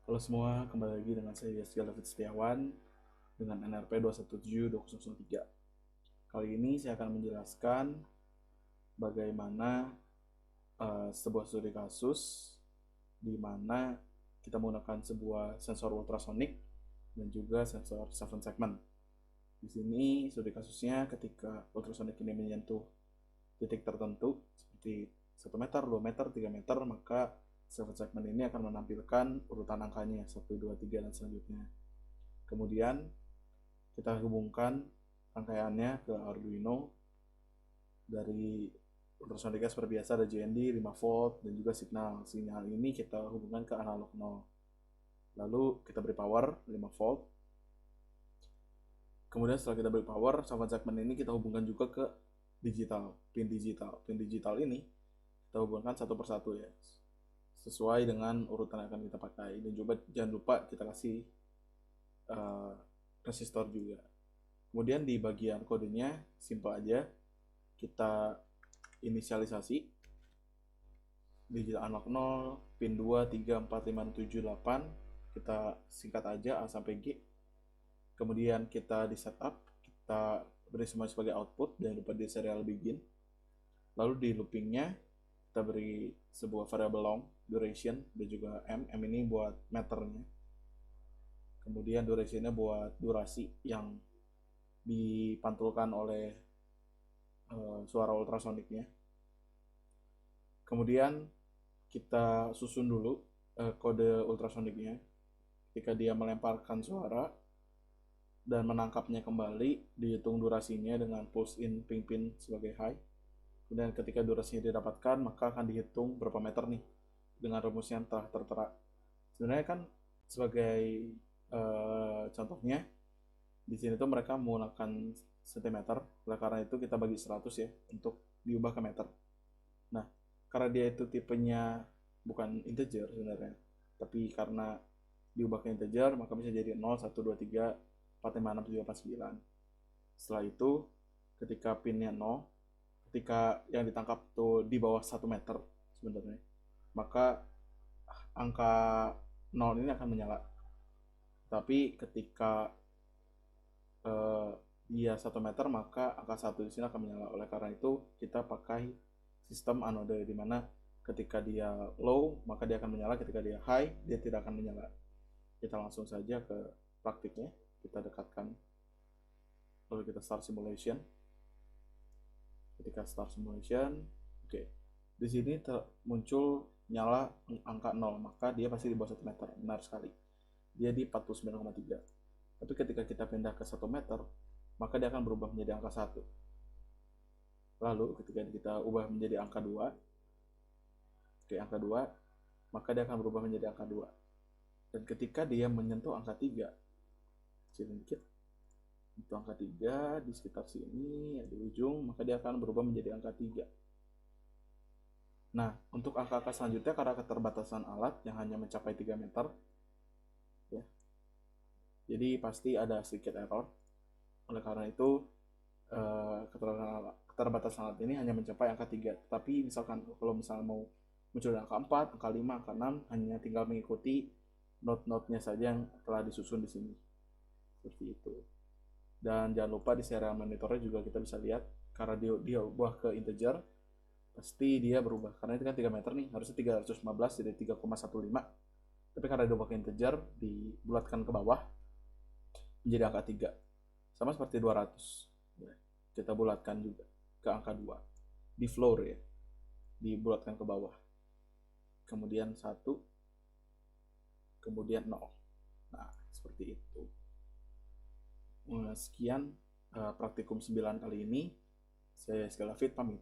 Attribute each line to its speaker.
Speaker 1: Halo semua, kembali lagi dengan saya Yasir David Setiawan dengan NRP 2172003. Kali ini saya akan menjelaskan bagaimana sebuah studi kasus di mana kita menggunakan sebuah sensor ultrasonik dan juga sensor 7 segment. Di sini studi kasusnya ketika ultrasonik ini menyentuh titik tertentu seperti 1 meter, 2 meter, 3 meter, maka 7 segment ini akan menampilkan urutan angkanya 1, 2, 3 dan selanjutnya. Kemudian kita hubungkan rangkaiannya ke Arduino. Dari ultrasoniknya seperti biasa ada JND 5 volt dan juga signal. Sinyal ini kita hubungkan ke analog 0. Lalu kita beri power 5 volt. Kemudian setelah kita beri power, 7 segment ini kita hubungkan juga ke digital, pin digital. Pin digital ini kita hubungkan satu persatu ya, sesuai dengan urutan yang akan kita pakai. Dan juga jangan lupa kita kasih resistor juga. Kemudian di bagian kodenya simple aja, kita inisialisasi digital analog 0, pin 2, 3, 4, 5, 7, 8, kita singkat aja A sampai G. Kemudian kita di setup, kita beri semua sebagai output, dan lupa di serial begin. Lalu di loopingnya kita beri sebuah variable long, duration, dan juga M ini buat meternya. Kemudian durationnya buat durasi yang dipantulkan oleh suara ultrasoniknya. Kemudian kita susun dulu kode ultrasoniknya. Ketika dia melemparkan suara dan menangkapnya kembali, dihitung durasinya dengan pulse in ping pin sebagai high. Kemudian ketika durasinya didapatkan, maka akan dihitung berapa meter nih dengan rumus yang telah tertera. Sebenarnya kan sebagai contohnya di sini tuh mereka menggunakan cm, oleh karena itu kita bagi 100 ya untuk diubah ke meter. Nah, karena dia itu tipenya bukan integer sebenarnya, tapi karena diubah ke integer maka bisa jadi 0, 1, 2, 3, 4, 5, 6, 7, 8, 9. Setelah itu ketika pinnya 0, ketika yang ditangkap tuh di bawah 1 meter sebenarnya, maka angka 0 ini akan menyala. Tapi ketika dia 1 meter, maka angka 1 di sini akan menyala. Oleh karena itu kita pakai sistem anode, di mana ketika dia low maka dia akan menyala, ketika dia high dia tidak akan menyala. Kita langsung saja ke praktiknya, kita dekatkan, lalu kita start simulation. Ketika start simulation, oke, di sini muncul nyala angka 0, maka dia pasti di bawah 1 meter. Benar sekali, dia di 49,3. Tapi ketika kita pindah ke 1 meter, maka dia akan berubah menjadi angka 1. Lalu ketika kita ubah menjadi angka 2, angka 2, maka dia akan berubah menjadi angka 2. Dan ketika dia menyentuh angka 3, sedikit itu angka 3 di sekitar sini di ujung, maka dia akan berubah menjadi angka 3. Nah, untuk angka-angka selanjutnya karena keterbatasan alat yang hanya mencapai 3 meter ya, jadi pasti ada sedikit error. Oleh karena itu keterbatasan alat ini hanya mencapai angka 3. Tapi misalkan kalau misalnya mau muncul angka 4, angka 5, angka 6, hanya tinggal mengikuti not-notnya saja yang telah disusun di sini. Seperti itu. Dan jangan lupa di serial monitornya juga kita bisa lihat, karena dia ubah ke integer, pasti dia berubah. Karena itu kan 3 meter nih, harusnya 315 jadi 3,15. Tapi karena dia ubah ke integer, dibulatkan ke bawah menjadi angka 3. Sama seperti 200. Kita bulatkan juga ke angka 2. Di floor ya, dibulatkan ke bawah. Kemudian 1, kemudian 0. Nah, seperti itu. Sekian praktikum 9 kali ini. Saya Yasir David pamit.